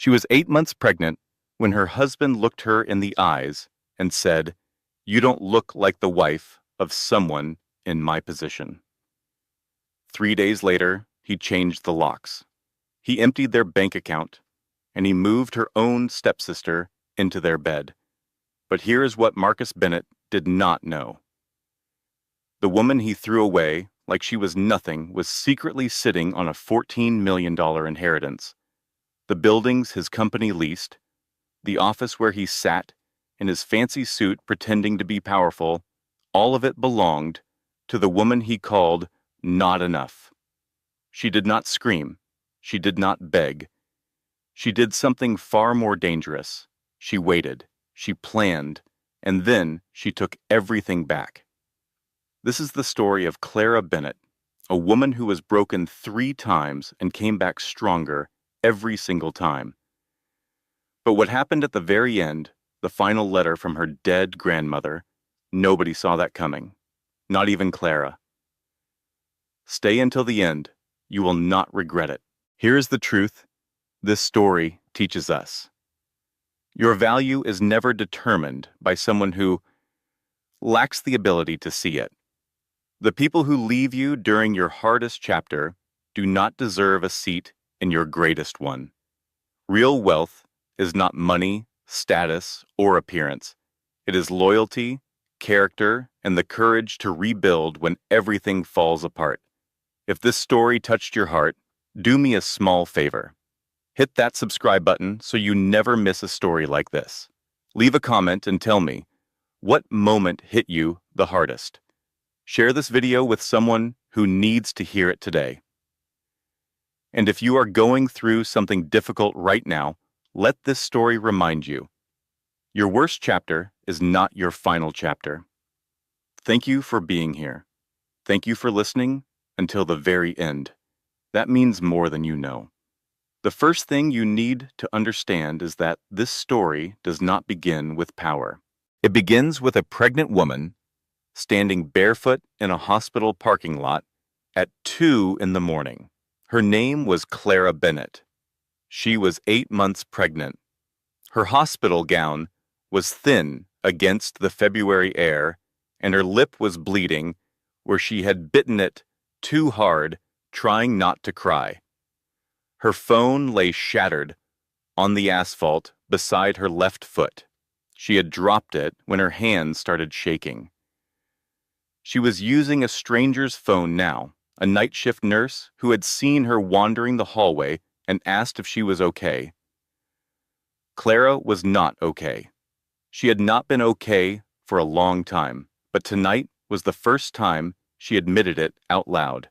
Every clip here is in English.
She was 8 months pregnant when her husband looked her in the eyes and said, "You don't look like the wife of someone in my position." 3 days later, he changed the locks. He emptied their bank account, and he moved her own stepsister into their bed. But here is what Marcus Bennett did not know. The woman he threw away like she was nothing was secretly sitting on a $14 million inheritance. The buildings his company leased, the office where he sat in his fancy suit pretending to be powerful, all of it belonged to the woman he called not enough. She did not scream. She did not beg. She did something far more dangerous. She waited. She planned. And then she took everything back. This is the story of Clara Bennett, a woman who was broken 3 times and came back stronger every single time. But what happened at the very end, the final letter from her dead grandmother, nobody saw that coming. Not even Clara. Stay until the end. You will not regret it. Here is the truth this story teaches us. Your value is never determined by someone who lacks the ability to see it. The people who leave you during your hardest chapter do not deserve a seat in your greatest one. Real wealth is not money, status, or appearance. It is loyalty, character, and the courage to rebuild when everything falls apart. If this story touched your heart, do me a small favor. Hit that subscribe button so you never miss a story like this. Leave a comment and tell me, what moment hit you the hardest? Share this video with someone who needs to hear it today. And if you are going through something difficult right now, let this story remind you. Your worst chapter is not your final chapter. Thank you for being here. Thank you for listening until the very end. That means more than you know. The first thing you need to understand is that this story does not begin with power. It begins with a pregnant woman standing barefoot in a hospital parking lot at 2 in the morning. Her name was Clara Bennett. She was 8 months pregnant. Her hospital gown was thin against the February air, and her lip was bleeding where she had bitten it too hard, trying not to cry. Her phone lay shattered on the asphalt beside her left foot. She had dropped it when her hands started shaking. She was using a stranger's phone now, a night shift nurse who had seen her wandering the hallway and asked if she was okay. Clara was not okay. She had not been okay for a long time, but tonight was the first time she admitted it out loud.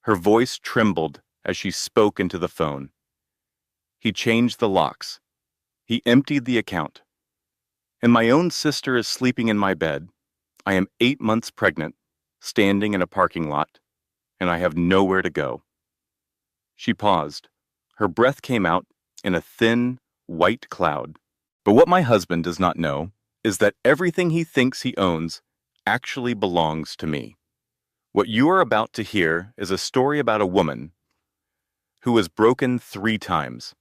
Her voice trembled as she spoke into the phone. He changed the locks. He emptied the account. And my own sister is sleeping in my bed. I am 8 months pregnant, standing in a parking lot, and I have nowhere to go. She paused. Her breath came out in a thin, white cloud. But what my husband does not know is that everything he thinks he owns actually belongs to me. What you are about to hear is a story about a woman who was broken 3 times,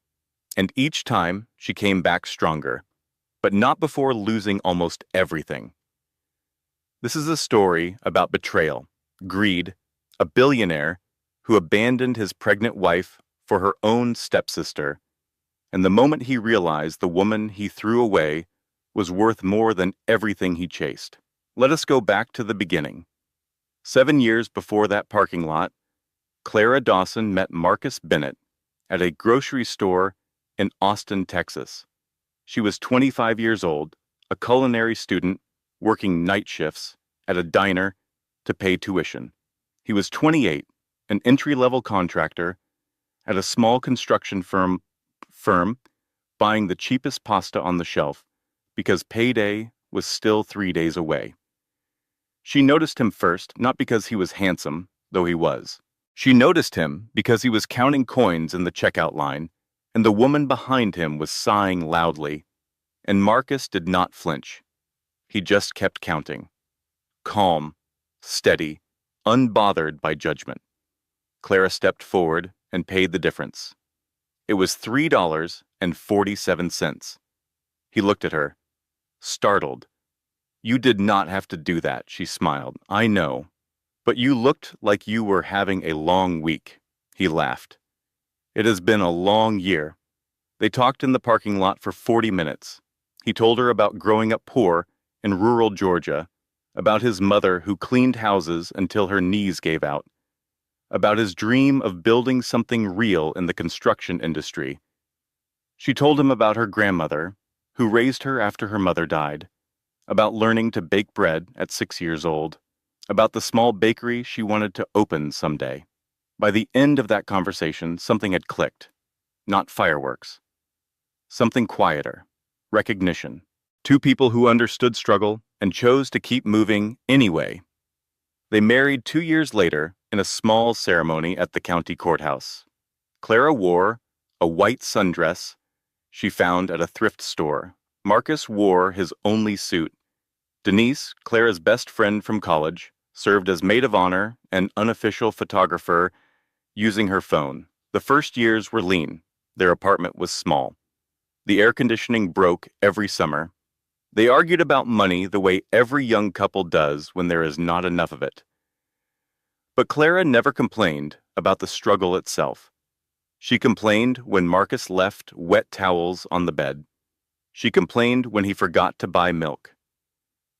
and each time she came back stronger, but not before losing almost everything. This is a story about betrayal, greed, a billionaire who abandoned his pregnant wife for her own stepsister, and the moment he realized the woman he threw away was worth more than everything he chased. Let us go back to the beginning. 7 years before that parking lot, Clara Dawson met Marcus Bennett at a grocery store in Austin, Texas. She was 25 years old, a culinary student working night shifts at a diner to pay tuition. He was 28, an entry-level contractor at a small construction firm buying the cheapest pasta on the shelf because payday was still 3 days away. She noticed him first, not because he was handsome, though he was. She noticed him because he was counting coins in the checkout line, and the woman behind him was sighing loudly. And Marcus did not flinch. He just kept counting. Calm, steady, unbothered by judgment. Clara stepped forward and paid the difference. It was $3 $3.47. He looked at her, startled. You did not have to do that, she smiled. I know. But you looked like you were having a long week. He laughed. It has been a long year. They talked in the parking lot for 40 minutes. He told her about growing up poor in rural Georgia, about his mother who cleaned houses until her knees gave out, about his dream of building something real in the construction industry. She told him about her grandmother, who raised her after her mother died, about learning to bake bread at 6 years old, about the small bakery she wanted to open someday. By the end of that conversation, something had clicked. Not fireworks. Something quieter. Recognition. Two people who understood struggle and chose to keep moving anyway. They married 2 years later in a small ceremony at the county courthouse. Clara wore a white sundress she found at a thrift store. Marcus wore his only suit. Denise, Clara's best friend from college, served as maid of honor and unofficial photographer using her phone. The first years were lean. Their apartment was small. The air conditioning broke every summer. They argued about money the way every young couple does when there is not enough of it. But Clara never complained about the struggle itself. She complained when Marcus left wet towels on the bed. She complained when he forgot to buy milk.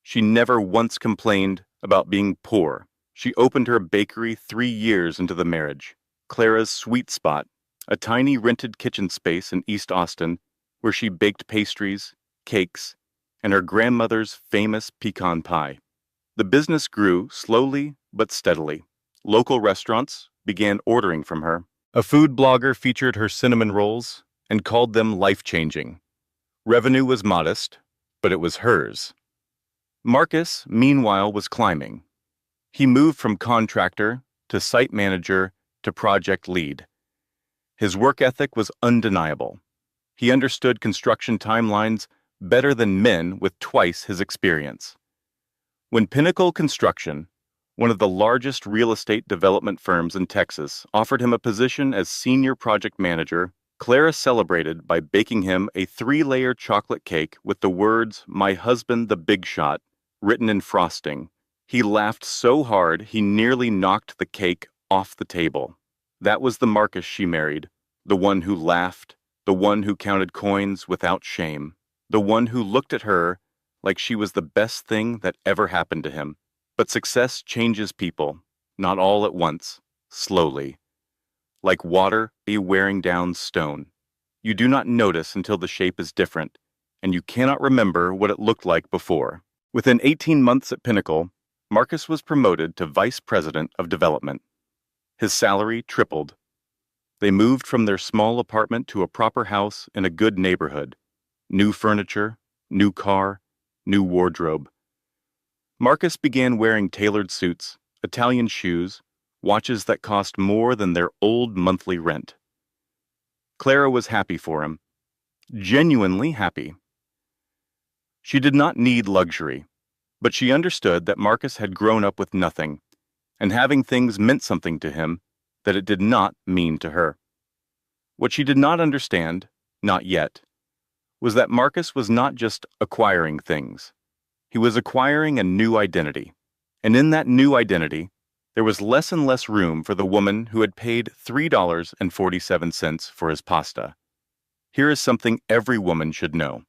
She never once complained about being poor. She opened her bakery 3 years into the marriage. Clara's sweet spot, a tiny rented kitchen space in East Austin where she baked pastries, cakes, and her grandmother's famous pecan pie. The business grew slowly but steadily. Local restaurants began ordering from her. A food blogger featured her cinnamon rolls and called them life-changing. Revenue was modest, but it was hers. Marcus, meanwhile, was climbing. He moved from contractor to site manager to project lead. His work ethic was undeniable. He understood construction timelines better than men with twice his experience. When Pinnacle Construction, one of the largest real estate development firms in Texas, offered him a position as senior project manager, Clara celebrated by baking him a 3-layer chocolate cake with the words, "My husband the big shot," written in frosting. He laughed so hard he nearly knocked the cake off the table. That was the Marcus she married, the one who laughed, the one who counted coins without shame, the one who looked at her like she was the best thing that ever happened to him. But success changes people, not all at once, slowly. Like water wearing down stone. You do not notice until the shape is different, and you cannot remember what it looked like before. Within 18 months at Pinnacle, Marcus was promoted to Vice President of Development. His salary tripled. They moved from their small apartment to a proper house in a good neighborhood. New furniture, new car, new wardrobe. Marcus began wearing tailored suits, Italian shoes, watches that cost more than their old monthly rent. Clara was happy for him, genuinely happy. She did not need luxury, but she understood that Marcus had grown up with nothing, and having things meant something to him that it did not mean to her. What she did not understand, not yet, was that Marcus was not just acquiring things. He was acquiring a new identity, and in that new identity, there was less and less room for the woman who had paid $3.47 for his pasta. Here is something every woman should know.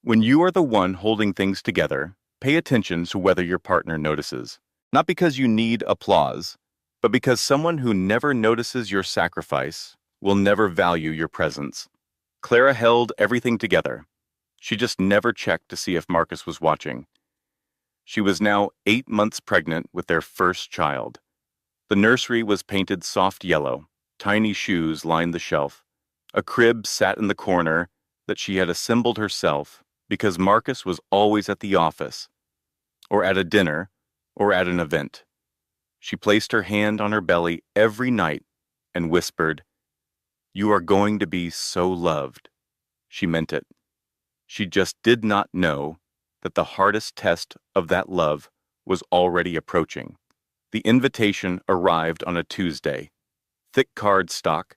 When you are the one holding things together, pay attention to whether your partner notices. Not because you need applause, but because someone who never notices your sacrifice will never value your presence. Clara held everything together. She just never checked to see if Marcus was watching. She was now 8 months pregnant with their first child. The nursery was painted soft yellow. Tiny shoes lined the shelf. A crib sat in the corner that she had assembled herself because Marcus was always at the office, or at a dinner, or at an event. She placed her hand on her belly every night and whispered, "You are going to be so loved." She meant it. She just did not know that the hardest test of that love was already approaching. The invitation arrived on a Tuesday. Thick cardstock,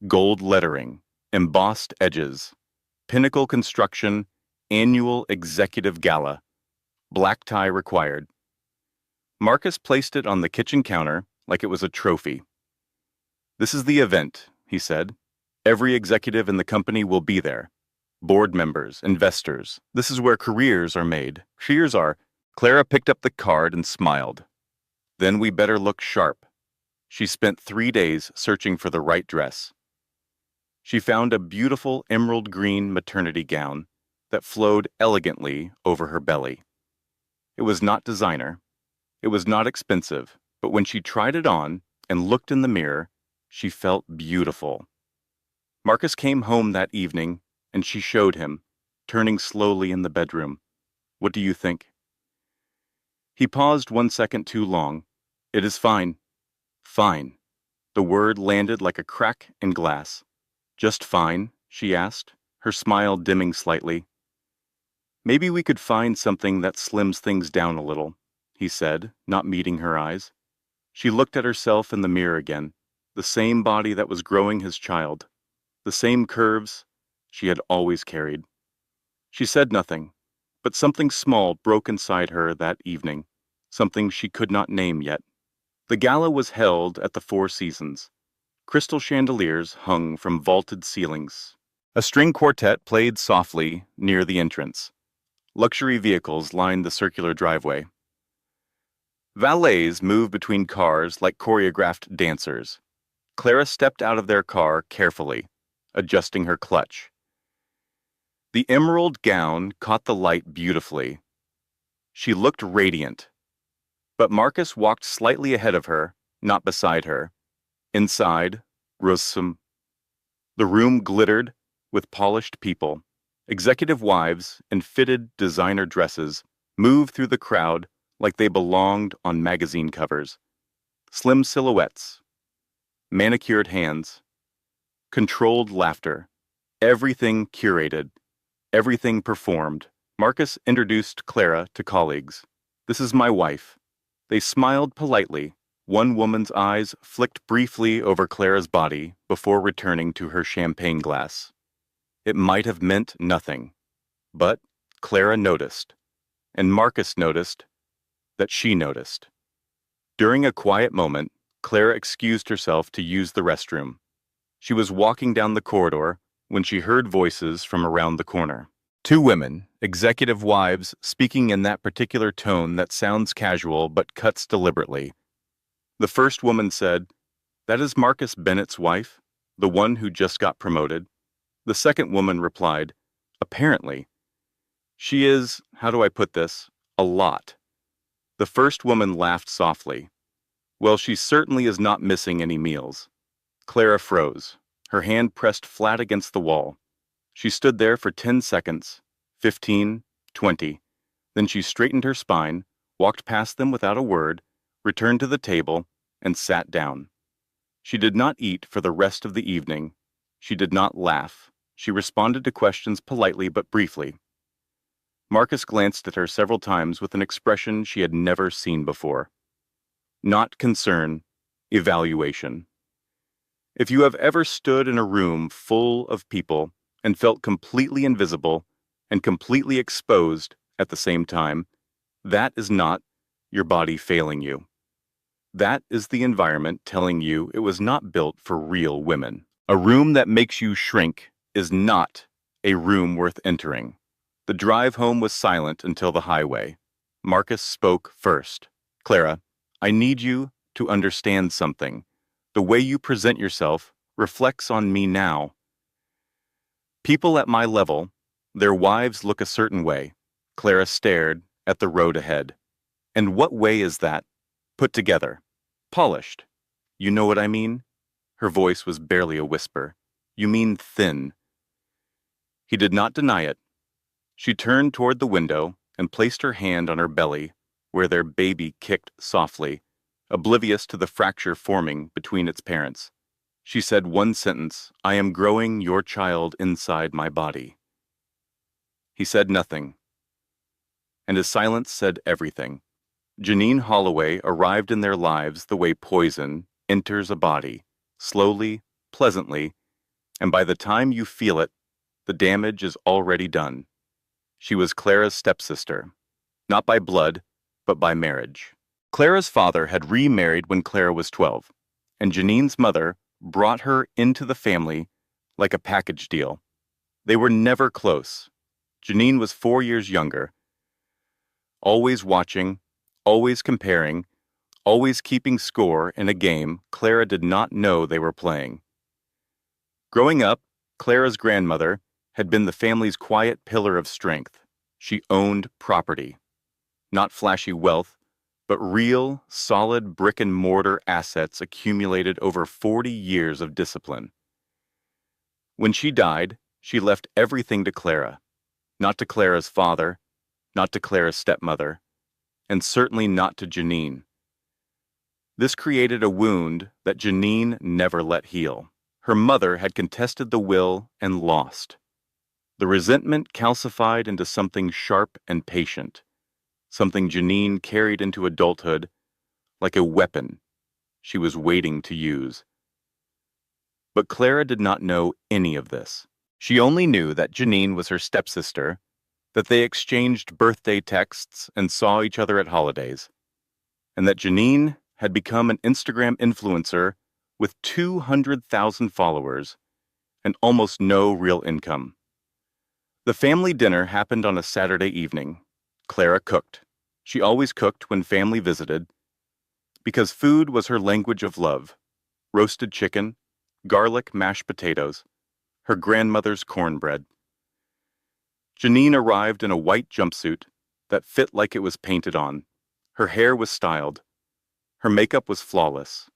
gold lettering, Embossed edges. Pinnacle construction. Annual executive gala. Black tie required. Marcus placed it on the kitchen counter like it was a trophy. "This is the event," he said. "Every executive in the company will be there. Board members, investors. This is where careers are made. Cheers are." Clara picked up the card and smiled. "Then we better look sharp." She spent 3 days searching for the right dress. She found a beautiful emerald green maternity gown that flowed elegantly over her belly. It was not designer. It was not expensive, but when she tried it on and looked in the mirror, she felt beautiful. Marcus came home that evening, and she showed him, turning slowly in the bedroom. "What do you think?" He paused 1 second too long. "It is fine." "Fine." The word landed like a crack in glass. "Just fine?" she asked, her smile dimming slightly. "Maybe we could find something that slims things down a little," he said, not meeting her eyes. She looked at herself in the mirror again, the same body that was growing his child, the same curves she had always carried. She said nothing, but something small broke inside her that evening, something she could not name yet. The gala was held at the Four Seasons. Crystal chandeliers hung from vaulted ceilings. A string quartet played softly near the entrance. Luxury vehicles lined the circular driveway. Valets moved between cars like choreographed dancers. Clara stepped out of their car carefully, adjusting her clutch. The emerald gown caught the light beautifully. She looked radiant. But Marcus walked slightly ahead of her, not beside her. Inside rose some. The room glittered with polished people. Executive wives in fitted designer dresses moved through the crowd like they belonged on magazine covers. Slim silhouettes, manicured hands, controlled laughter, everything curated, everything performed. Marcus introduced Clara to colleagues. "This is my wife." They smiled politely. One woman's eyes flicked briefly over Clara's body before returning to her champagne glass. It might have meant nothing, but Clara noticed, and Marcus noticed that she noticed. During a quiet moment, Clara excused herself to use the restroom. She was walking down the corridor when she heard voices from around the corner. Two women, executive wives, speaking in that particular tone that sounds casual but cuts deliberately. The first woman said, "That is Marcus Bennett's wife, the one who just got promoted." The second woman replied, "Apparently. She is, how do I put this, a lot." The first woman laughed softly. "Well, she certainly is not missing any meals." Clara froze, her hand pressed flat against the wall. She stood there for 10 seconds, 15, 20. Then she straightened her spine, walked past them without a word, returned to the table, and sat down. She did not eat for the rest of the evening. She did not laugh. She responded to questions politely but briefly. Marcus glanced at her several times with an expression she had never seen before. Not concern, evaluation. If you have ever stood in a room full of people and felt completely invisible and completely exposed at the same time, that is not your body failing you. That is the environment telling you it was not built for real women. A room that makes you shrink is not a room worth entering. The drive home was silent until the highway. Marcus spoke first. "Clara, I need you to understand something. The way you present yourself reflects on me now. People at my level, their wives look a certain way." Clara stared at the road ahead. "And what way is that? Put together. Polished. You know what I mean?" Her voice was barely a whisper. "You mean thin." He did not deny it. She turned toward the window and placed her hand on her belly, where their baby kicked softly, oblivious to the fracture forming between its parents. She said one sentence, "I am growing your child inside my body." He said nothing, and his silence said everything. Janine Holloway arrived in their lives the way poison enters a body, slowly, pleasantly, And by the time you feel it, the damage is already done. She was Clara's stepsister, not by blood, but by marriage. Clara's father had remarried when Clara was 12, and Janine's mother brought her into the family like a package deal. They were never close. Janine was 4 years younger, always watching, always comparing, always keeping score in a game Clara did not know they were playing. Growing up, Clara's grandmother had been the family's quiet pillar of strength. She owned property, not flashy wealth, but real, solid brick-and-mortar assets accumulated over 40 years of discipline. When she died, she left everything to Clara, not to Clara's father, not to Clara's stepmother, and certainly not to Janine. This created a wound that Janine never let heal. Her mother had contested the will and lost. The resentment calcified into something sharp and patient, something Janine carried into adulthood like a weapon she was waiting to use. But Clara did not know any of this. She only knew that Janine was her stepsister, that they exchanged birthday texts and saw each other at holidays, and that Janine had become an Instagram influencer with 200,000 followers and almost no real income. The family dinner happened on a Saturday evening. Clara cooked. She always cooked when family visited, because food was her language of love. Roasted chicken, garlic mashed potatoes, her grandmother's cornbread. Janine arrived in a white jumpsuit that fit like it was painted on. Her hair was styled. Her makeup was flawless.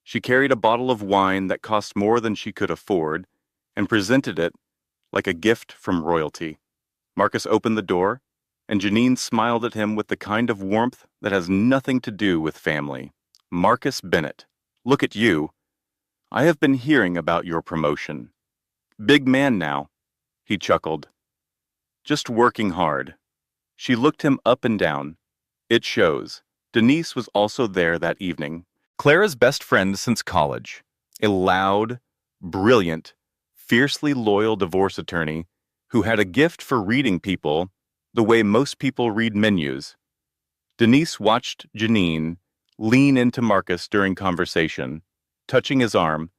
She carried a bottle of wine that cost more than she could afford and presented it like a gift from royalty. Marcus opened the door, and Janine smiled at him with the kind of warmth that has nothing to do with family. "Marcus Bennett, look at you. I have been hearing about your promotion. Big man now," he chuckled. "Just working hard." She looked him up and down. It shows. Denise was also there that evening. Clara's best friend since college, a loud, brilliant, fiercely loyal divorce attorney who had a gift for reading people the way most people read menus. Denise watched Janine lean into Marcus during conversation, touching his arm,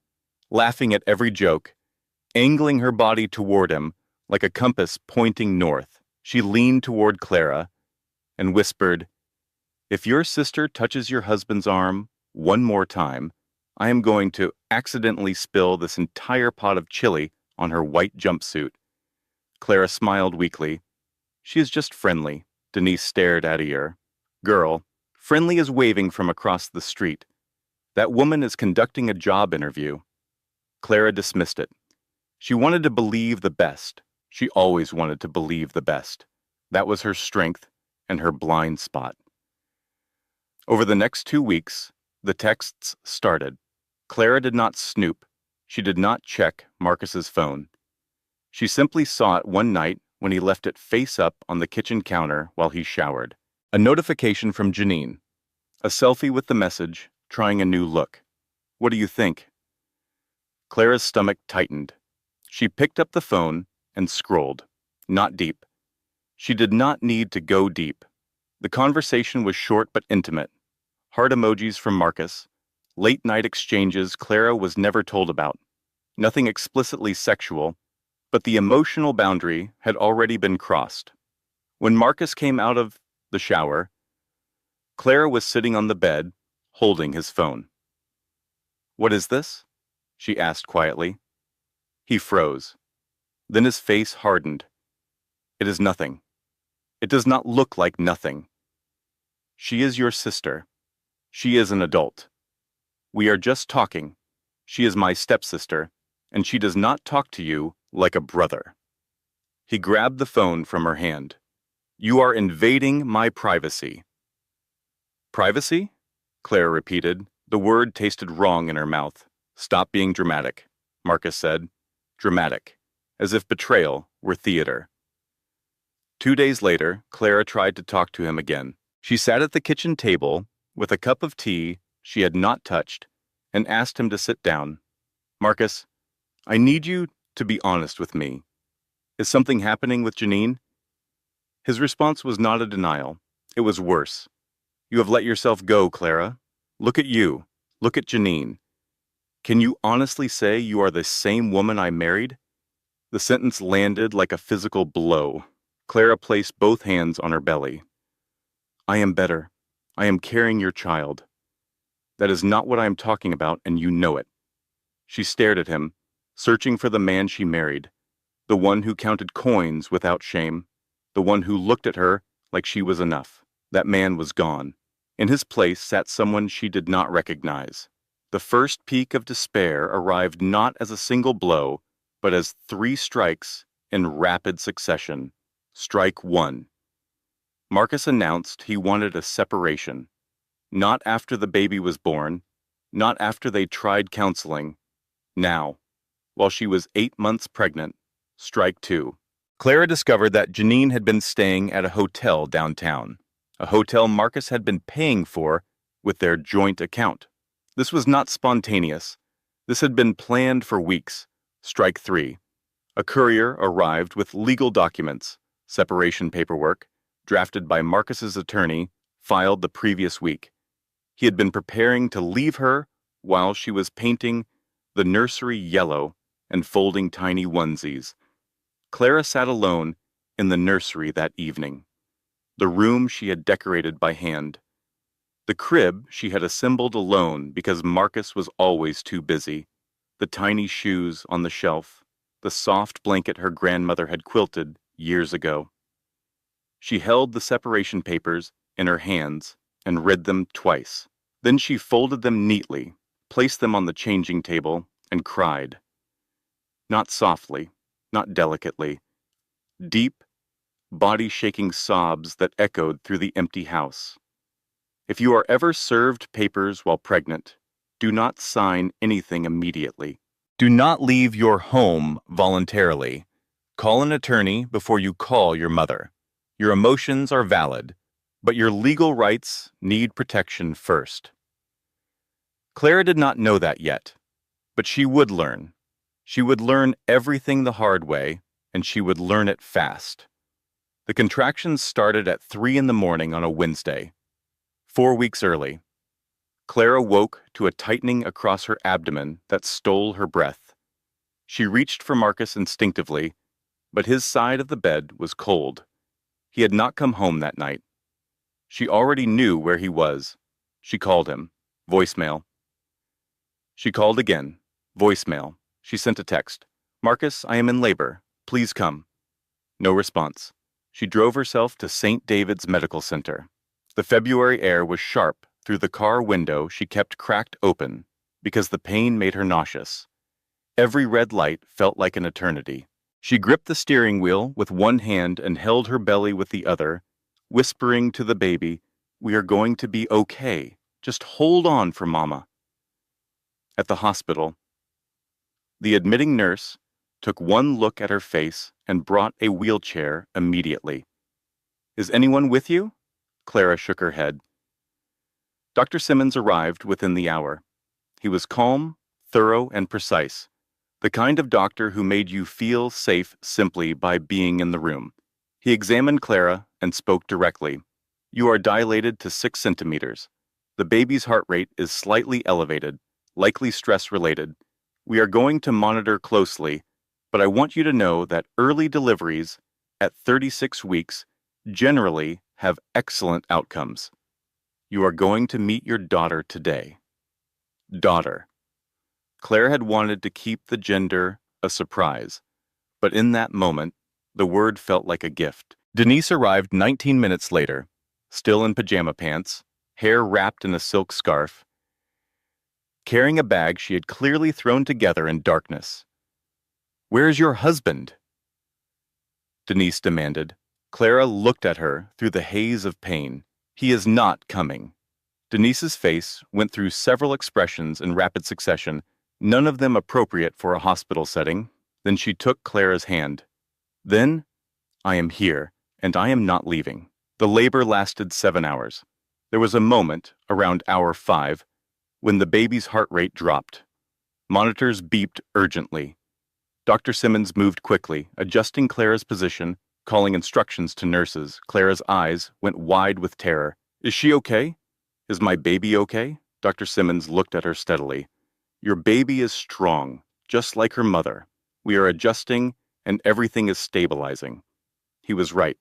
laughing at every joke, angling her body toward him like a compass pointing north. She leaned toward Clara and whispered, "If your sister touches your husband's arm one more time, I am going to accidentally spill this entire pot of chili on her white jumpsuit." Clara smiled weakly. "She is just friendly." Denise stared at her. "Girl, friendly is waving from across the street. That woman is conducting a job interview." Clara dismissed it. She wanted to believe the best. She always wanted to believe the best. That was her strength and her blind spot. Over the next 2 weeks, the texts started. Clara did not snoop. She did not check Marcus's phone. She simply saw it one night when he left it face up on the kitchen counter while he showered. A notification from Janine. A selfie with the message, trying a new look. "What do you think?" Clara's stomach tightened. She picked up the phone and scrolled. Not deep. She did not need to go deep. The conversation was short but intimate. Heart emojis from Marcus. Late-night exchanges Clara was never told about. Nothing explicitly sexual, but the emotional boundary had already been crossed. When Marcus came out of the shower, Clara was sitting on the bed, holding his phone. "What is this?" she asked quietly. He froze. Then his face hardened. "It is nothing. It does not look like nothing. She is your sister. She is an adult. We are just talking. She is my stepsister, and she does not talk to you like a brother." He grabbed the phone from her hand. "You are invading my privacy." "Privacy?" Clara repeated. The word tasted wrong in her mouth. "Stop being dramatic," Marcus said. Dramatic, as if betrayal were theater. 2 days later, Clara tried to talk to him again. She sat at the kitchen table with a cup of tea she had not touched and asked him to sit down. "Marcus, I need you to be honest with me. Is something happening with Janine? His response was not a denial. It was worse. You have let yourself go, Clara. Look at you. Look at Janine. Can you honestly say you are the same woman I married? The sentence landed like a physical blow. Clara placed both hands on her belly. I am better. I am carrying your child. That is not what I am talking about, and you know it. She stared at him, searching for the man she married, the one who counted coins without shame, the one who looked at her like she was enough. That man was gone. In his place sat someone she did not recognize. The first peak of despair arrived not as a single blow, but as 3 strikes in rapid succession. Strike 1. Marcus announced he wanted a separation. Not after the baby was born, not after they tried counseling. Now, while she was 8 months pregnant. Strike 2. Clara discovered that Janine had been staying at a hotel downtown, a hotel Marcus had been paying for with their joint account. This was not spontaneous. This had been planned for weeks. Strike 3. A courier arrived with legal documents, separation paperwork, drafted by Marcus's attorney, filed the previous week. He had been preparing to leave her while she was painting the nursery yellow and folding tiny onesies. Clara sat alone in the nursery that evening, the room she had decorated by hand. The crib she had assembled alone because Marcus was always too busy, the tiny shoes on the shelf, the soft blanket her grandmother had quilted years ago. She held the separation papers in her hands and read them twice. Then she folded them neatly, placed them on the changing table, and cried. Not softly, not delicately. Deep, body-shaking sobs that echoed through the empty house. If you are ever served papers while pregnant, do not sign anything immediately. Do not leave your home voluntarily. Call an attorney before you call your mother. Your emotions are valid, but your legal rights need protection first. Clara did not know that yet, but she would learn. She would learn everything the hard way, and she would learn it fast. The contractions started at 3 in the morning on a Wednesday, 4 weeks early. Clara woke to a tightening across her abdomen that stole her breath. She reached for Marcus instinctively, but his side of the bed was cold. He had not come home that night. She already knew where he was. She called him. Voicemail. She called again. Voicemail. She sent a text. Marcus, I am in labor. Please come. No response. She drove herself to St. David's Medical Center. The February air was sharp through the car window she kept cracked open because the pain made her nauseous. Every red light felt like an eternity. She gripped the steering wheel with one hand and held her belly with the other, whispering to the baby, "We are going to be okay. Just hold on for Mama." At the hospital, the admitting nurse took one look at her face and brought a wheelchair immediately. Is anyone with you? Clara shook her head. Dr. Simmons arrived within the hour. He was calm, thorough, and precise, the kind of doctor who made you feel safe simply by being in the room. He examined Clara and spoke directly. You are dilated to 6 centimeters. The baby's heart rate is slightly elevated, likely stress-related. We are going to monitor closely, but I want you to know that early deliveries at 36 weeks generally have excellent outcomes. You are going to meet your daughter today. Daughter. Claire had wanted to keep the gender a surprise, but in that moment, the word felt like a gift. Denise arrived 19 minutes later, still in pajama pants, hair wrapped in a silk scarf, carrying a bag she had clearly thrown together in darkness. Where's your husband? Denise demanded. Clara looked at her through the haze of pain. He is not coming. Denise's face went through several expressions in rapid succession, none of them appropriate for a hospital setting. Then she took Clara's hand. Then, I am here, and I am not leaving. The labor lasted 7 hours. There was a moment, around hour 5, when the baby's heart rate dropped. Monitors beeped urgently. Dr. Simmons moved quickly, adjusting Clara's position, calling instructions to nurses. Clara's eyes went wide with terror. Is she okay? Is my baby okay? Dr. Simmons looked at her steadily. Your baby is strong, just like her mother. We are adjusting, and everything is stabilizing. He was right.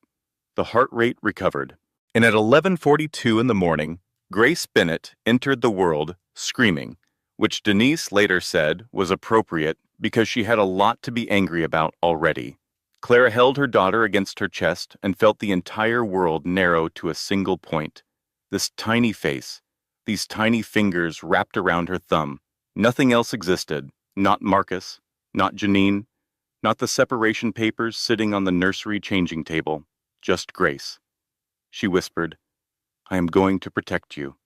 The heart rate recovered. And at 11:42 in the morning, Grace Bennett entered the world screaming, which Denise later said was appropriate because she had a lot to be angry about already. Clara held her daughter against her chest and felt the entire world narrow to a single point. This tiny face, these tiny fingers wrapped around her thumb. Nothing else existed. Not Marcus, not Janine, not the separation papers sitting on the nursery changing table. Just Grace. She whispered, I am going to protect you,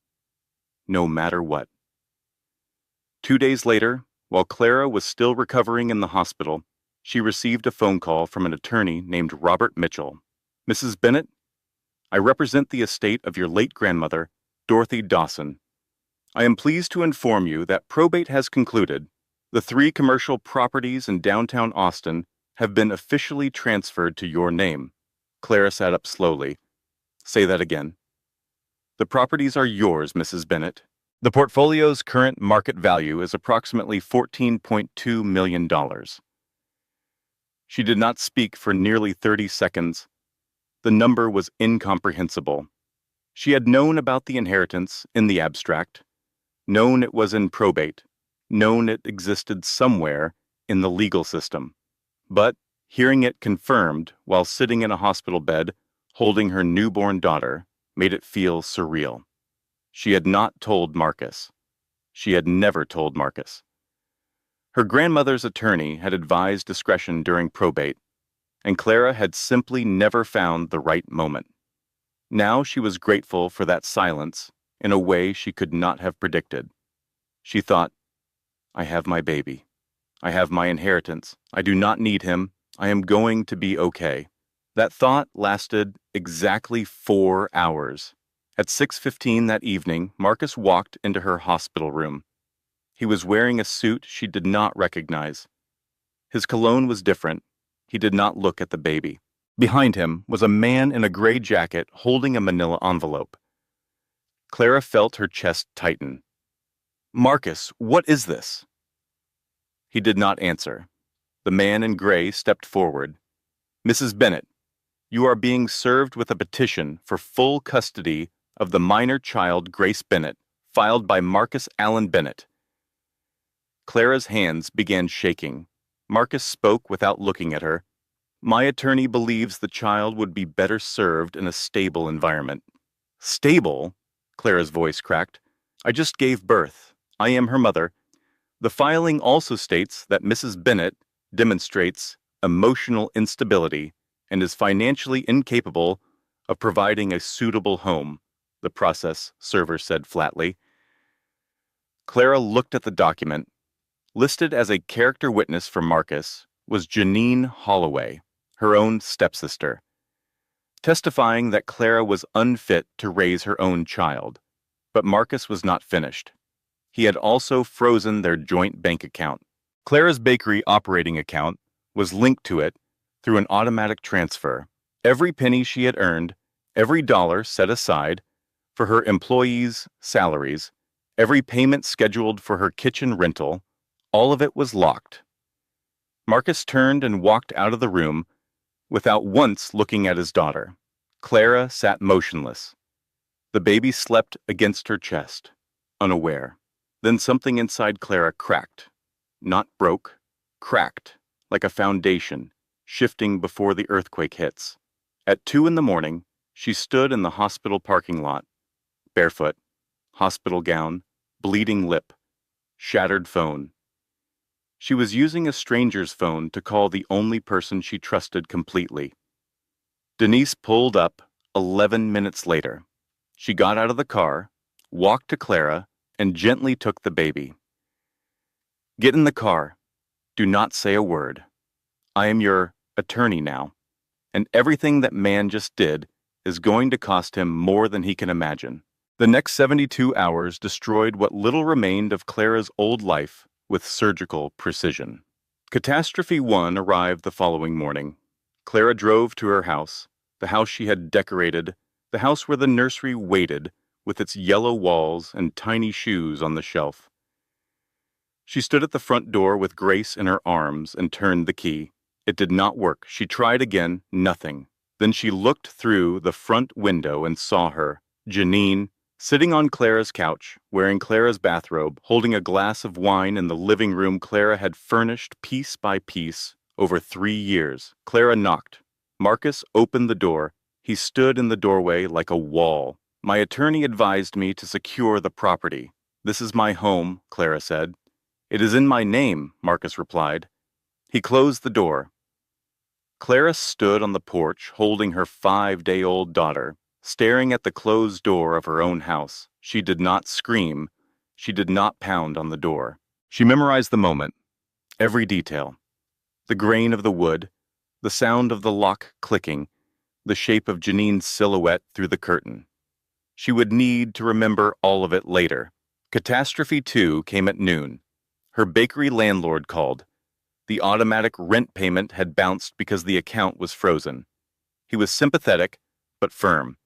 no matter what. 2 days later, while Clara was still recovering in the hospital, she received a phone call from an attorney named Robert Mitchell. Mrs. Bennett, I represent the estate of your late grandmother, Dorothy Dawson. I am pleased to inform you that probate has concluded. The 3 commercial properties in downtown Austin have been officially transferred to your name. Clara sat up slowly. Say that again. The properties are yours, Mrs. Bennett. The portfolio's current market value is approximately $14.2 million. She did not speak for nearly 30 seconds. The number was incomprehensible. She had known about the inheritance in the abstract, known it was in probate, known it existed somewhere in the legal system. But hearing it confirmed while sitting in a hospital bed, holding her newborn daughter, made it feel surreal. She had not told Marcus. She had never told Marcus. Her grandmother's attorney had advised discretion during probate, and Clara had simply never found the right moment. Now she was grateful for that silence in a way she could not have predicted. She thought, I have my baby. I have my inheritance. I do not need him. I am going to be okay. That thought lasted exactly 4 hours. At 6:15 that evening, Marcus walked into her hospital room. He was wearing a suit she did not recognize. His cologne was different. He did not look at the baby. Behind him was a man in a gray jacket holding a manila envelope. Clara felt her chest tighten. Marcus, what is this? He did not answer. The man in gray stepped forward. Mrs. Bennett, you are being served with a petition for full custody of the minor child Grace Bennett, filed by Marcus Allen Bennett. Clara's hands began shaking. Marcus spoke without looking at her. My attorney believes the child would be better served in a stable environment. Stable? Clara's voice cracked. I just gave birth. I am her mother. The filing also states that Mrs. Bennett demonstrates emotional instability and is financially incapable of providing a suitable home, the process server said flatly. Clara looked at the document. Listed as a character witness for Marcus was Janine Holloway, her own stepsister, testifying that Clara was unfit to raise her own child. But Marcus was not finished. He had also frozen their joint bank account. Clara's bakery operating account was linked to it through an automatic transfer. Every penny she had earned, every dollar set aside for her employees' salaries, every payment scheduled for her kitchen rental, all of it was locked. Marcus turned and walked out of the room without once looking at his daughter. Clara sat motionless. The baby slept against her chest, unaware. Then something inside Clara cracked. Not broke, cracked, like a foundation, shifting before the earthquake hits. At 2 in the morning, she stood in the hospital parking lot, barefoot, hospital gown, bleeding lip, shattered phone. She was using a stranger's phone to call the only person she trusted completely. Denise pulled up 11 minutes later. She got out of the car, walked to Clara, and gently took the baby. Get in the car. Do not say a word. I am your attorney now, and everything that man just did is going to cost him more than he can imagine. The next 72 hours destroyed what little remained of Clara's old life with surgical precision. Catastrophe 1 arrived the following morning. Clara drove to her house, the house she had decorated, the house where the nursery waited, with its yellow walls and tiny shoes on the shelf. She stood at the front door with Grace in her arms and turned the key. It did not work. She tried again, nothing. Then she looked through the front window and saw her, Janine, sitting on Clara's couch, wearing Clara's bathrobe, holding a glass of wine in the living room Clara had furnished piece by piece over 3 years. Clara knocked. Marcus opened the door. He stood in the doorway like a wall. "My attorney advised me to secure the property. This is my home," Clara said. "It is in my name," Marcus replied. He closed the door. Clara stood on the porch holding her 5-day-old daughter, staring at the closed door of her own house. She did not scream. She did not pound on the door. She memorized the moment, every detail. The grain of the wood, the sound of the lock clicking, the shape of Janine's silhouette through the curtain. She would need to remember all of it later. Catastrophe 2 came at noon. Her bakery landlord called. The automatic rent payment had bounced because the account was frozen. He was sympathetic, but firm.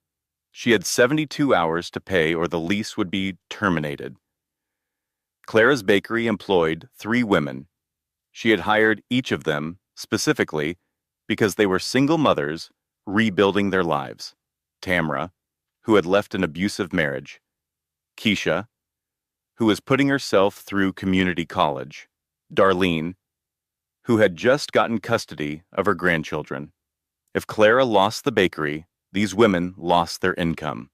She had 72 hours to pay or the lease would be terminated. Clara's bakery employed 3 women. She had hired each of them, specifically, because they were single mothers rebuilding their lives. Tamra, who had left an abusive marriage. Keisha, who was putting herself through community college. Darlene, who had just gotten custody of her grandchildren. If Clara lost the bakery, these women lost their income.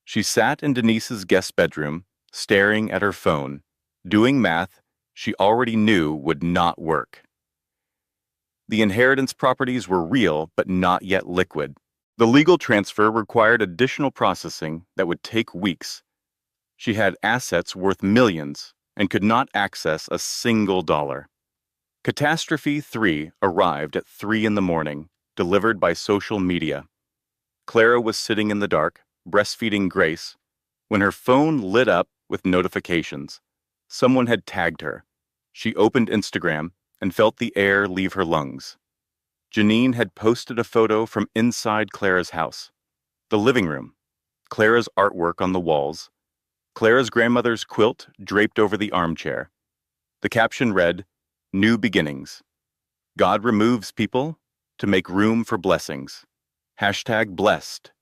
She sat in Denise's guest bedroom, staring at her phone, doing math she already knew would not work. The inheritance properties were real, but not yet liquid. The legal transfer required additional processing that would take weeks. She had assets worth millions and could not access a single dollar. Catastrophe 3 arrived at 3 in the morning, delivered by social media. Clara was sitting in the dark, breastfeeding Grace, when her phone lit up with notifications. Someone had tagged her. She opened Instagram and felt the air leave her lungs. Janine had posted a photo from inside Clara's house. The living room, Clara's artwork on the walls, Clara's grandmother's quilt draped over the armchair. The caption read, "New beginnings. God removes people to make room for blessings. #blessed.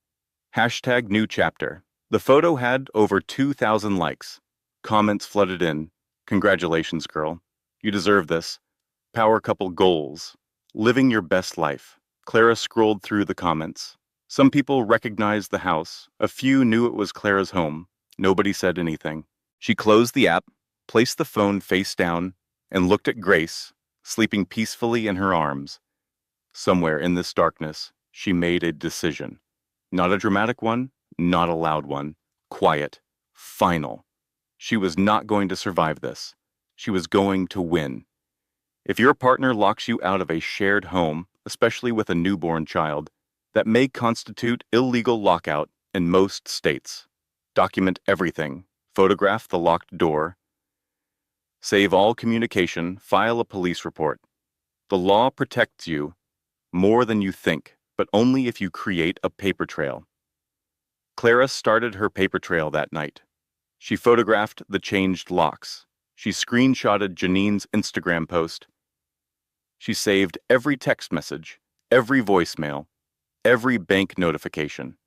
#new chapter." The photo had over 2,000 likes. Comments flooded in. "Congratulations, girl. You deserve this. Power couple goals. Living your best life." Clara scrolled through the comments. Some people recognized the house. A few knew it was Clara's home. Nobody said anything. She closed the app, placed the phone face down, and looked at Grace, sleeping peacefully in her arms. Somewhere in this darkness, she made a decision. Not a dramatic one, not a loud one. Quiet. Final. She was not going to survive this. She was going to win. If your partner locks you out of a shared home, especially with a newborn child, that may constitute illegal lockout in most states. Document everything. Photograph the locked door. Save all communication. File a police report. The law protects you more than you think, but only if you create a paper trail. Clara started her paper trail that night. She photographed the changed locks. She screenshotted Janine's Instagram post. She saved every text message, every voicemail, every bank notification.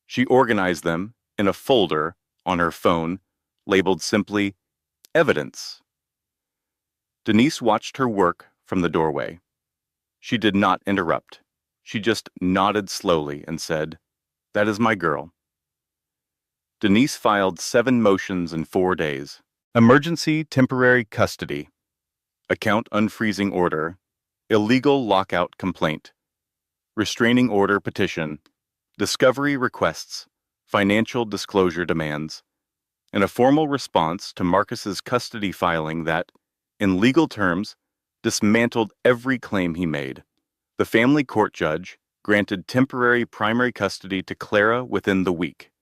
She organized them in a folder on her phone, labeled simply Evidence. Denise watched her work from the doorway. She did not interrupt. She just nodded slowly and said, "That is my girl." Denise filed 7 motions in 4 days. Emergency temporary custody, account unfreezing order, illegal lockout complaint, restraining order petition, discovery requests, financial disclosure demands, and a formal response to Marcus's custody filing that, in legal terms, dismantled every claim he made. The family court judge granted temporary primary custody to Clara within the week.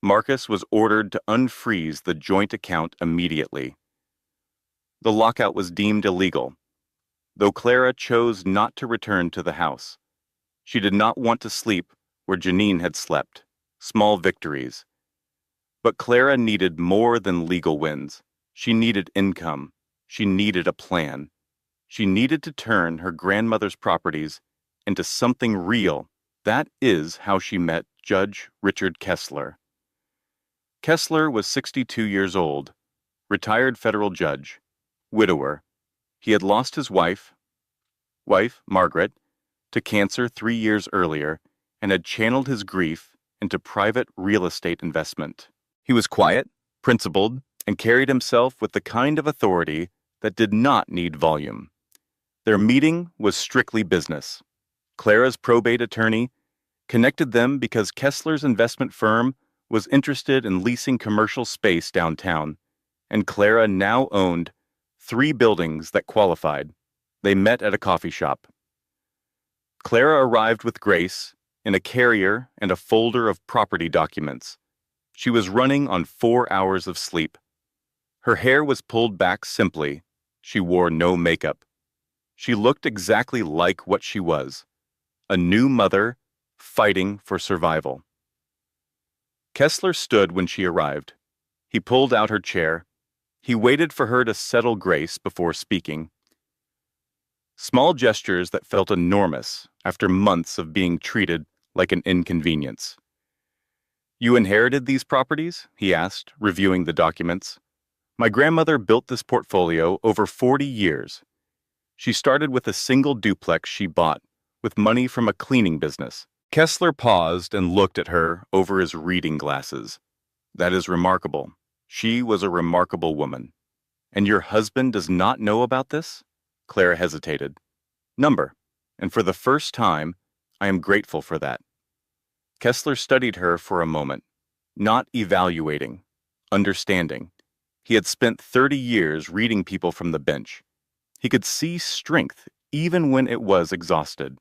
Marcus was ordered to unfreeze the joint account immediately. The lockout was deemed illegal, though Clara chose not to return to the house. She did not want to sleep where Janine had slept. Small victories. But Clara needed more than legal wins. She needed income. She needed a plan. She needed to turn her grandmother's properties into something real. That is how she met Judge Richard Kessler. Kessler was 62 years old, retired federal judge, widower. He had lost his wife, Margaret, to cancer 3 years earlier and had channeled his grief into private real estate investment. He was quiet, principled, and carried himself with the kind of authority that did not need volume. Their meeting was strictly business. Clara's probate attorney connected them because Kessler's investment firm was interested in leasing commercial space downtown, and Clara now owned 3 buildings that qualified. They met at a coffee shop. Clara arrived with Grace in a carrier and a folder of property documents. She was running on 4 hours of sleep. Her hair was pulled back simply. She wore no makeup. She looked exactly like what she was, a new mother fighting for survival. Kessler stood when she arrived. He pulled out her chair. He waited for her to settle Grace before speaking. Small gestures that felt enormous after months of being treated like an inconvenience. "You inherited these properties?" he asked, reviewing the documents. "My grandmother built this portfolio over 40 years. She started with a single duplex she bought with money from a cleaning business." Kessler paused and looked at her over his reading glasses. "That is remarkable. She was a remarkable woman. And your husband does not know about this?" Clara hesitated. "Number. And for the first time, I am grateful for that." Kessler studied her for a moment, not evaluating, understanding. He had spent 30 years reading people from the bench. He could see strength even when it was exhausted.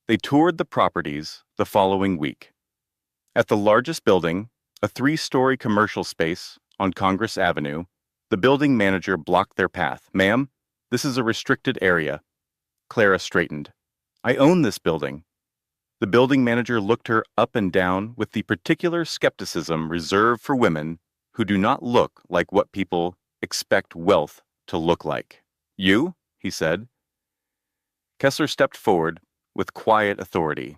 They toured the properties the following week. At the largest building, a 3-story commercial space on Congress Avenue, the building manager blocked their path. "Ma'am, this is a restricted area." Clara straightened. "I own this building." The building manager looked her up and down with the particular skepticism reserved for women who do not look like what people expect wealth to look like. "You?" he said. Kessler stepped forward with quiet authority.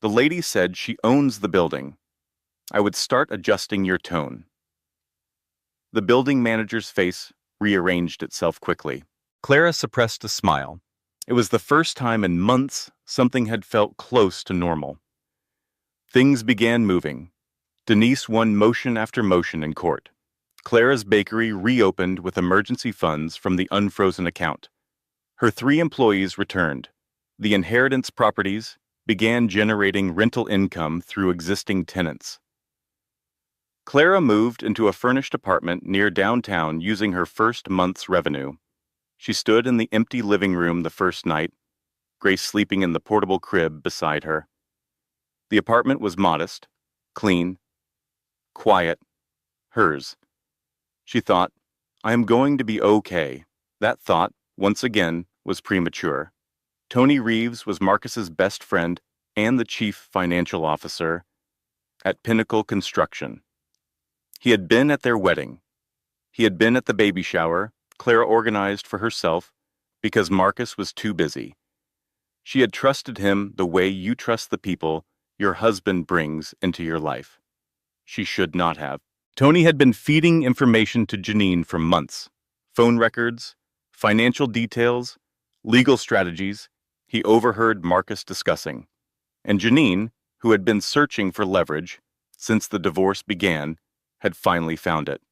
"The lady said she owns the building. I would start adjusting your tone." The building manager's face rearranged itself quickly. Clara suppressed a smile. It was the first time in months something had felt close to normal. Things began moving. Denise won motion after motion in court. Clara's bakery reopened with emergency funds from the unfrozen account. Her 3 employees returned. The inheritance properties began generating rental income through existing tenants. Clara moved into a furnished apartment near downtown using her first month's revenue. She stood in the empty living room the first night, Grace sleeping in the portable crib beside her. The apartment was modest, clean, quiet, hers. She thought, "I am going to be okay." That thought, once again, was premature. Tony Reeves was Marcus's best friend and the chief financial officer at Pinnacle Construction. He had been at their wedding. He had been at the baby shower Clara organized for herself because Marcus was too busy. She had trusted him the way you trust the people your husband brings into your life. She should not have. Tony had been feeding information to Janine for months. Phone records, financial details, legal strategies he overheard Marcus discussing. And Janine, who had been searching for leverage since the divorce began, had finally found it.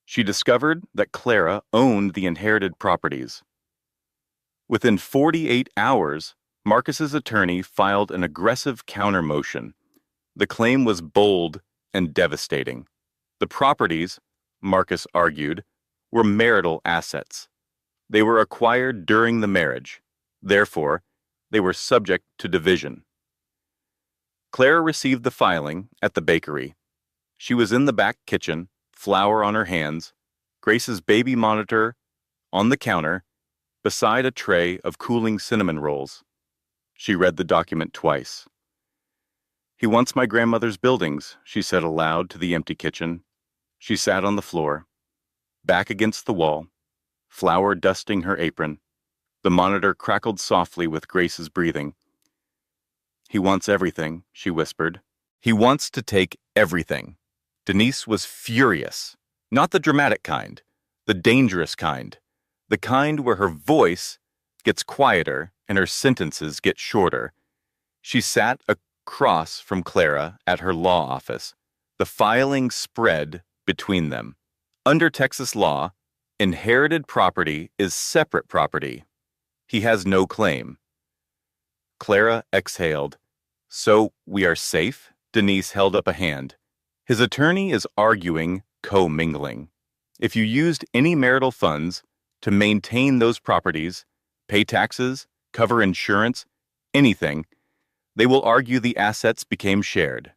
She discovered that Clara owned the inherited properties. Within 48 hours, Marcus's attorney filed an aggressive counter-motion. The claim was bold and devastating. The properties, Marcus argued, were marital assets. They were acquired during the marriage. Therefore, they were subject to division. Clara received the filing at the bakery. She was in the back kitchen, flour on her hands. Grace's baby monitor on the counter beside a tray of cooling cinnamon rolls. She read the document twice. "He wants my grandmother's buildings," she said aloud to the empty kitchen. She sat on the floor, back against the wall, flour dusting her apron. The monitor crackled softly with Grace's breathing. "He wants everything," she whispered. "He wants to take everything." Denise was furious. Not the dramatic kind, the dangerous kind. The kind where her voice gets quieter and her sentences get shorter. She sat across from Clara at her law office. The filing spread between them. Under Texas law, inherited property is separate property. He has no claim. Clara exhaled. "So we are safe?" Denise held up a hand. "His attorney is arguing commingling. If you used any marital funds to maintain those properties, pay taxes, cover insurance, anything, they will argue the assets became shared."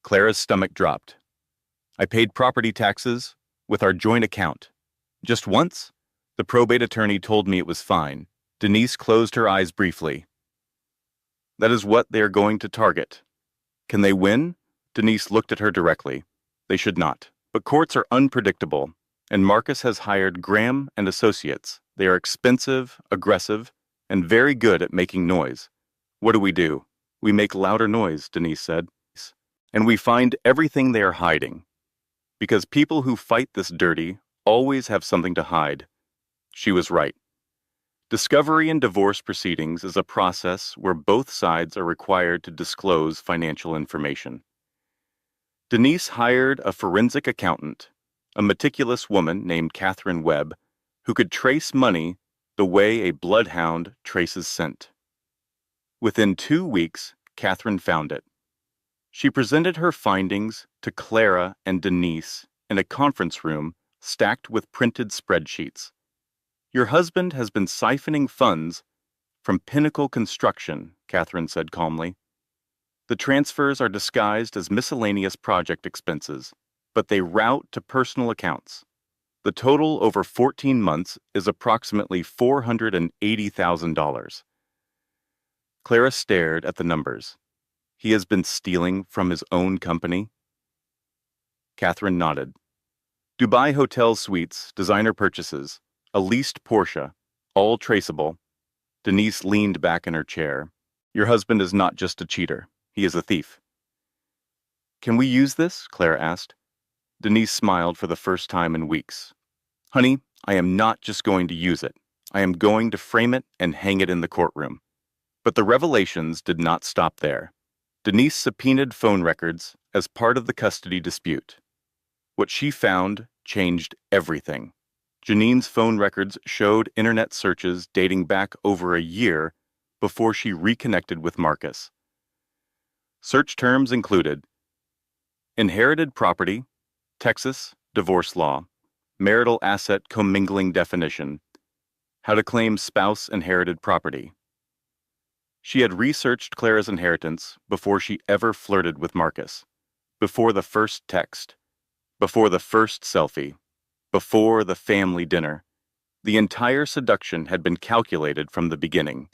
Clara's stomach dropped. "I paid property taxes with our joint account. Just once?" The probate attorney told me it was fine. Denise closed her eyes briefly. "That is what they are going to target. Can they win?" Denise looked at her directly. "They should not. But courts are unpredictable, and Marcus has hired Graham and Associates. They are expensive, aggressive, and very good at making noise. What do? We make louder noise," Denise said. "And we find everything they are hiding. Because people who fight this dirty always have something to hide." She was right. Discovery in divorce proceedings is a process where both sides are required to disclose financial information. Denise hired a forensic accountant, a meticulous woman named Catherine Webb, who could trace money the way a bloodhound traces scent. Within 2 weeks, Catherine found it. She presented her findings to Clara and Denise in a conference room stacked with printed spreadsheets. "Your husband has been siphoning funds from Pinnacle Construction," Catherine said calmly. "The transfers are disguised as miscellaneous project expenses, but they route to personal accounts. The total over 14 months is approximately $480,000. Clara stared at the numbers. "He has been stealing from his own company?" Catherine nodded. "Dubai hotel suites, designer purchases, a leased Porsche, all traceable." Denise leaned back in her chair. "Your husband is not just a cheater. He is a thief." "Can we use this?" Clara asked. Denise smiled for the first time in weeks. "Honey, I am not just going to use it. I am going to frame it and hang it in the courtroom." But the revelations did not stop there. Denise subpoenaed phone records as part of the custody dispute. What she found changed everything. Janine's phone records showed internet searches dating back over a year before she reconnected with Marcus. Search terms included inherited property, Texas divorce law, marital asset commingling definition, how to claim spouse inherited property. She had researched Clara's inheritance before she ever flirted with Marcus, before the first text, before the first selfie, before the family dinner. The entire seduction had been calculated from the beginning.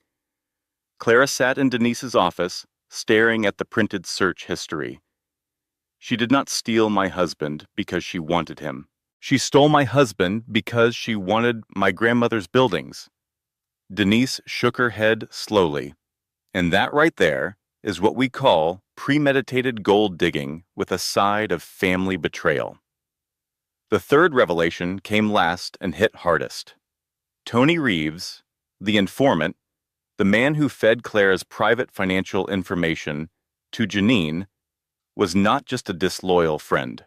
Clara sat in Denise's office, staring at the printed search history. "She did not steal my husband because she wanted him. She stole my husband because she wanted my grandmother's buildings." Denise shook her head slowly. "And that right there is what we call premeditated gold digging with a side of family betrayal." The third revelation came last and hit hardest. Tony Reeves, the informant, the man who fed Clara's private financial information to Janine, was not just a disloyal friend.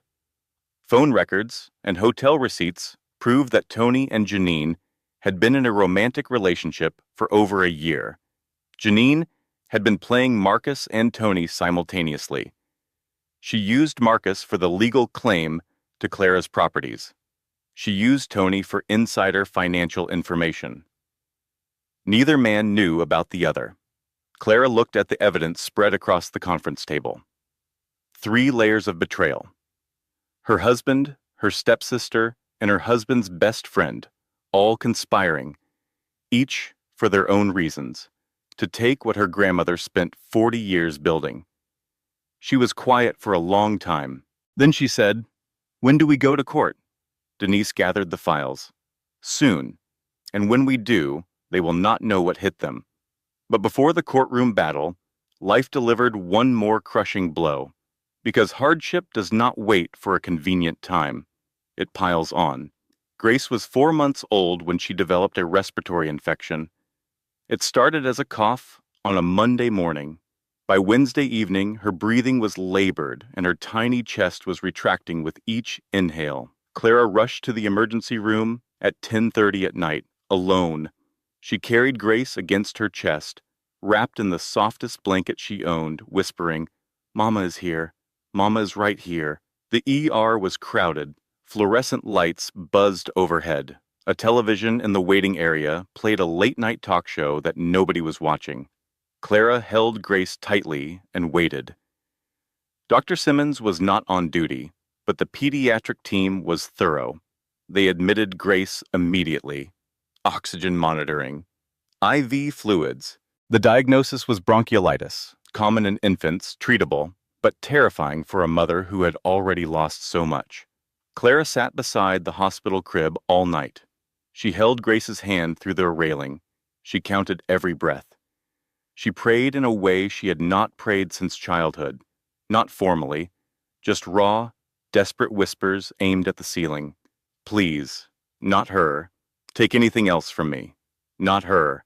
Phone records and hotel receipts prove that Tony and Janine had been in a romantic relationship for over a year. Janine had been playing Marcus and Tony simultaneously. She used Marcus for the legal claim to Clara's properties. She used Tony for insider financial information. Neither man knew about the other. Clara looked at the evidence spread across the conference table. 3 layers of betrayal. Her husband, her stepsister, and her husband's best friend, all conspiring, each for their own reasons, to take what her grandmother spent 40 years building. She was quiet for a long time. Then she said, "When do we go to court?" Denise gathered the files. "Soon. And when we do, they will not know what hit them." But before the courtroom battle, life delivered one more crushing blow. Because hardship does not wait for a convenient time. It piles on. Grace was 4 months old when she developed a respiratory infection. It started as a cough on a Monday morning. By Wednesday evening, her breathing was labored and her tiny chest was retracting with each inhale. Clara rushed to the emergency room at 10:30 at night, alone. She carried Grace against her chest, wrapped in the softest blanket she owned, whispering, "Mama is here. Mama is right here." The ER was crowded. Fluorescent lights buzzed overhead. A television in the waiting area played a late-night talk show that nobody was watching. Clara held Grace tightly and waited. Dr. Simmons was not on duty, but the pediatric team was thorough. They admitted Grace immediately. Oxygen monitoring. IV fluids. The diagnosis was bronchiolitis, common in infants, treatable, but terrifying for a mother who had already lost so much. Clara sat beside the hospital crib all night. She held Grace's hand through the railing. She counted every breath. She prayed in a way she had not prayed since childhood, not formally, just raw, desperate whispers aimed at the ceiling. "Please, not her. Take anything else from me. Not her."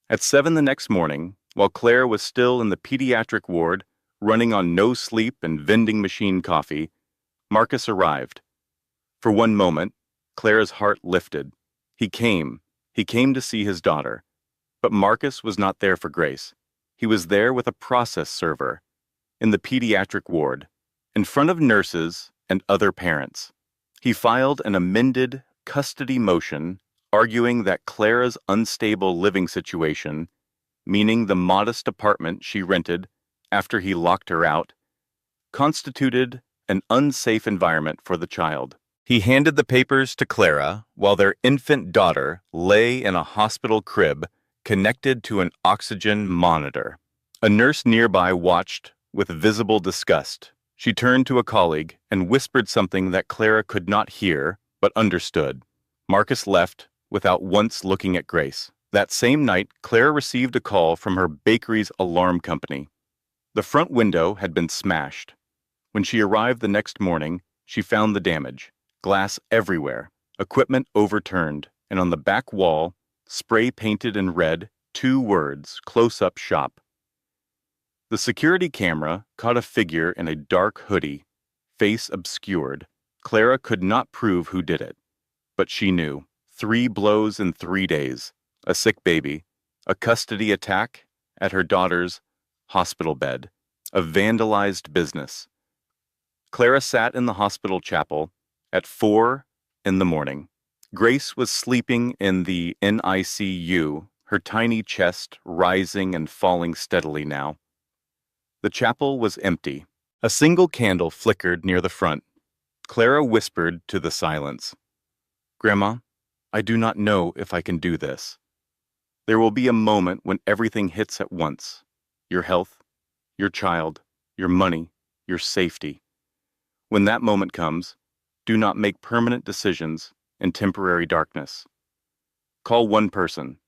At 7 the next morning, while Claire was still in the pediatric ward, running on no sleep and vending machine coffee, Marcus arrived. For one moment, Claire's heart lifted. He came to see his daughter. But Marcus was not there for Grace. He was there with a process server, in the pediatric ward, in front of nurses and other parents. He filed an amended custody motion arguing that Clara's unstable living situation, meaning the modest apartment she rented after he locked her out, constituted an unsafe environment for the child. He handed the papers to Clara while their infant daughter lay in a hospital crib connected to an oxygen monitor. A nurse nearby watched with visible disgust. She turned to a colleague and whispered something that Clara could not hear but understood. Marcus left without once looking at Grace. That same night, Clara received a call from her bakery's alarm company. The front window had been smashed. When she arrived the next morning, she found the damage. Glass everywhere, equipment overturned, and on the back wall, spray painted in red, 2 words, "Close-up shop." The security camera caught a figure in a dark hoodie, face obscured. Clara could not prove who did it, but she knew. 3 blows in 3 days, a sick baby, a custody attack at her daughter's hospital bed, a vandalized business. Clara sat in the hospital chapel at 4 in the morning. Grace was sleeping in the NICU, her tiny chest rising and falling steadily now. The chapel was empty. A single candle flickered near the front. Clara whispered to the silence, "Grandma, I do not know if I can do this. There will be a moment when everything hits at once. Your health, your child, your money, your safety. When that moment comes, do not make permanent decisions in temporary darkness. Call one person,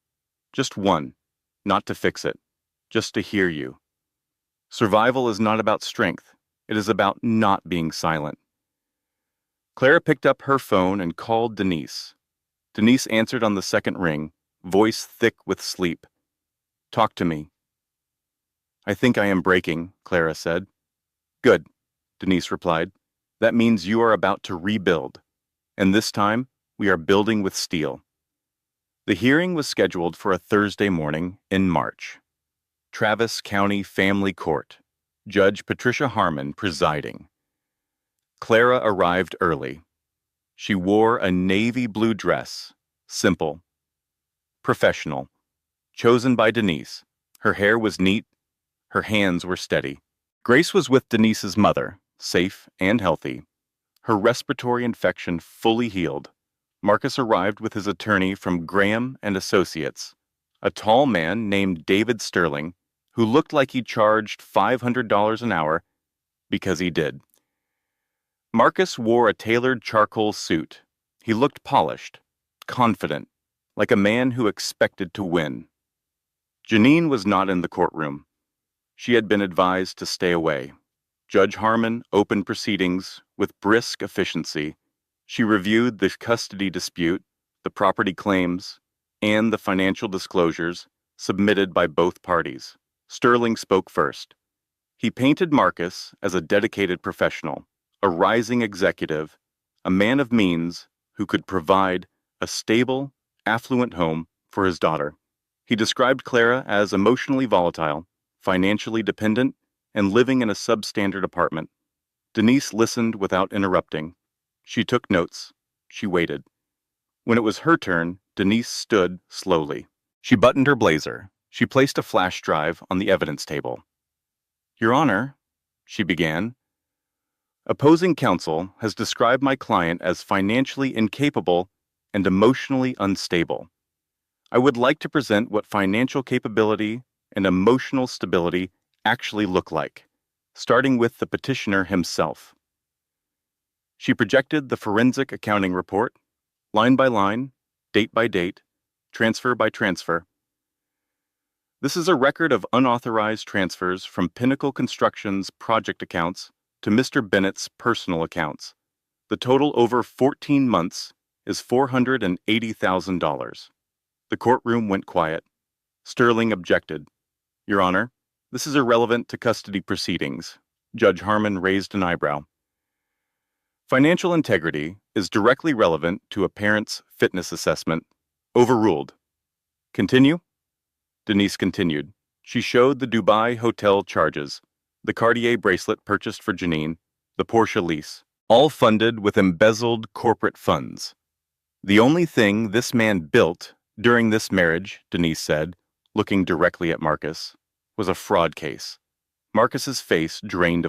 just one, not to fix it, just to hear you. Survival is not about strength. It is about not being silent." Clara picked up her phone and called Denise. Denise answered on the second ring, voice thick with sleep. "Talk to me." "I think I am breaking," Clara said. "Good," Denise replied. "That means you are about to rebuild. And this time, we are building with steel." The hearing was scheduled for a Thursday morning in March. Travis County Family Court, Judge Patricia Harmon presiding. Clara arrived early. She wore a navy blue dress, simple, professional, chosen by Denise. Her hair was neat, her hands were steady. Grace was with Denise's mother, safe and healthy. Her respiratory infection fully healed. Marcus arrived with his attorney from Graham and Associates, a tall man named David Sterling, who looked like he charged $500 an hour because he did. Marcus wore a tailored charcoal suit. He looked polished, confident, like a man who expected to win. Janine was not in the courtroom. She had been advised to stay away. Judge Harmon opened proceedings with brisk efficiency. She reviewed the custody dispute, the property claims, and the financial disclosures submitted by both parties. Sterling spoke first. He painted Marcus as a dedicated professional, a rising executive, a man of means who could provide a stable, affluent home for his daughter. He described Clara as emotionally volatile, financially dependent, and living in a substandard apartment. Denise listened without interrupting. She took notes. She waited. When it was her turn, Denise stood slowly. She buttoned her blazer. She placed a flash drive on the evidence table. "Your Honor," she began, "opposing counsel has described my client as financially incapable and emotionally unstable. I would like to present what financial capability and emotional stability actually look like, starting with the petitioner himself." She projected the forensic accounting report, line by line, date by date, transfer by transfer. This is a record of unauthorized transfers from Pinnacle Construction's project accounts to Mr. Bennett's personal accounts. The total over 14 months is $480,000. The courtroom went quiet. Sterling objected. "Your Honor, this is irrelevant to custody proceedings." Judge Harmon raised an eyebrow. "Financial integrity is directly relevant to a parent's fitness assessment." Overruled. Continue? Denise continued. She showed the Dubai hotel charges, the Cartier bracelet purchased for Janine, the Porsche lease, all funded with embezzled corporate funds. "The only thing this man built during this marriage," Denise said, looking directly at Marcus, "was a fraud case." Marcus's face drained.